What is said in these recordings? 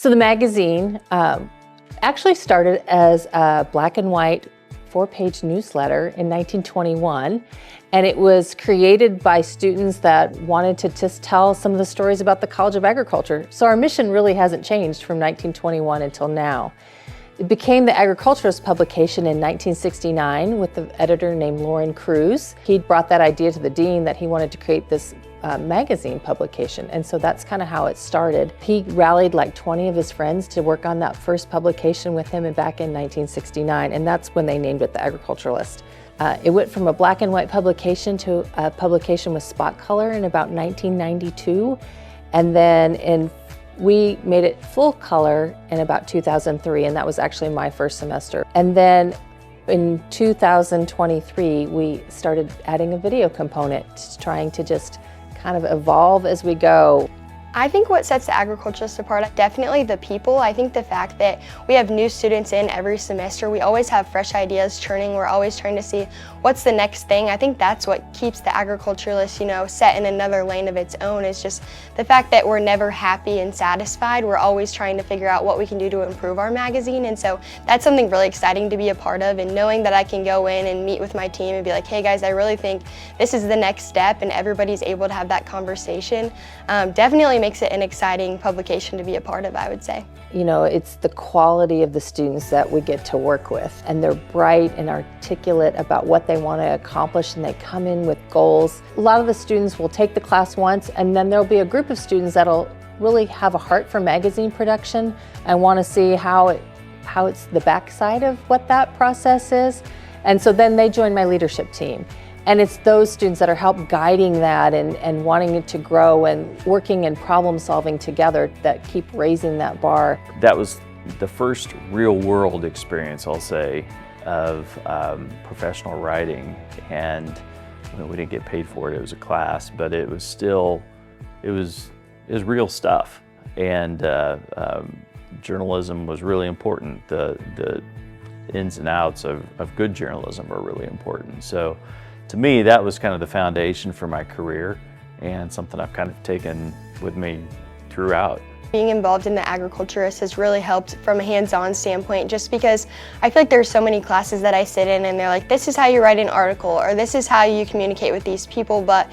So the magazine actually started as a black and white 4-page newsletter in 1921, and it was created by students that wanted to just tell some of the stories about the College of Agriculture. So our mission really hasn't changed from 1921 until now. It became the Agriculturist publication in 1969 with the editor named Loren Cruz. He brought that idea to the dean that he wanted to create this magazine publication, and so that's kind of how it started. He rallied like 20 of his friends to work on that first publication with him back in 1969, and that's when they named it the Agriculturist. It went from a black and white publication to a publication with spot color in about 1992, and then we made it full color in about 2003, and that was actually my first semester. And then in 2023, we started adding a video component, trying to just kind of evolve as we go. I think what sets the Agriculturist apart, definitely the people. I think the fact that we have new students in every semester, we always have fresh ideas churning, we're always trying to see what's the next thing. I think that's what keeps the Agriculturist, set in another lane of its own, is just the fact that we're never happy and satisfied. We're always trying to figure out what we can do to improve our magazine, and so that's something really exciting to be a part of, and knowing that I can go in and meet with my team and be like, hey guys, I really think this is the next step, and everybody's able to have that conversation. Definitely makes it an exciting publication to be a part of, I would say. It's the quality of the students that we get to work with, and they're bright and articulate about what they want to accomplish, and they come in with goals. A lot of the students will take the class once, and then there'll be a group of students that'll really have a heart for magazine production and want to see how it's the backside of what that process is. And so then they join my leadership team. And it's those students that are guiding that and wanting it to grow and working and problem solving together that keep raising that bar. That was the first real world experience, I'll say, of professional writing. And we didn't get paid for it, it was a class, but it was still, it was real stuff. And journalism was really important. The ins and outs of good journalism are really important. So to me, that was kind of the foundation for my career, and something I've kind of taken with me throughout. Being involved in the Agriculturist has really helped from a hands-on standpoint, just because I feel like there's so many classes that I sit in and they're like, this is how you write an article, or this is how you communicate with these people, but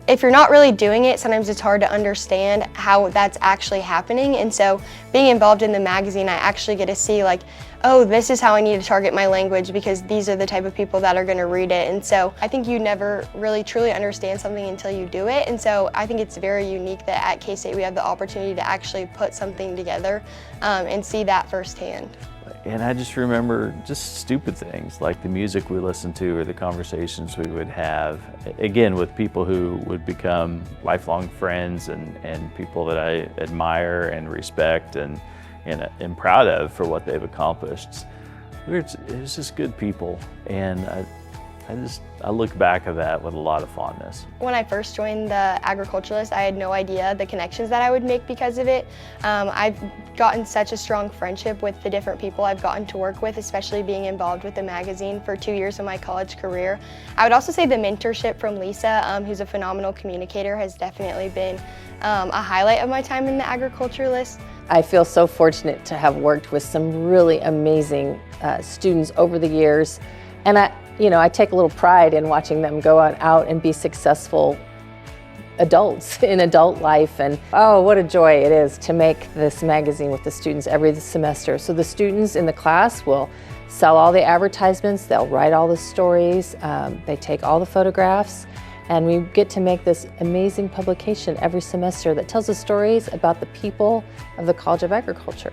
if you're not really doing it, sometimes it's hard to understand how that's actually happening. And so being involved in the magazine, I actually get to see like, oh, this is how I need to target my language because these are the type of people that are going to read it. And so I think you never really truly understand something until you do it. And so I think it's very unique that at K-State we have the opportunity to actually put something together and see that firsthand. And I just remember just stupid things like the music we listened to or the conversations we would have, again, with people who would become lifelong friends and people that I admire and respect and am proud of for what they've accomplished. It was just good people, and I look back at that with a lot of fondness. When I first joined the Agriculturist, I had no idea the connections that I would make because of it. I've gotten such a strong friendship with the different people I've gotten to work with, especially being involved with the magazine for 2 years of my college career. I would also say the mentorship from Lisa, who's a phenomenal communicator, has definitely been a highlight of my time in the Agriculturist. I feel so fortunate to have worked with some really amazing students over the years, and I take a little pride in watching them go out and be successful adults in adult life. And oh, what a joy it is to make this magazine with the students every semester. So the students in the class will sell all the advertisements, they'll write all the stories, they take all the photographs, and we get to make this amazing publication every semester that tells the stories about the people of the College of Agriculture.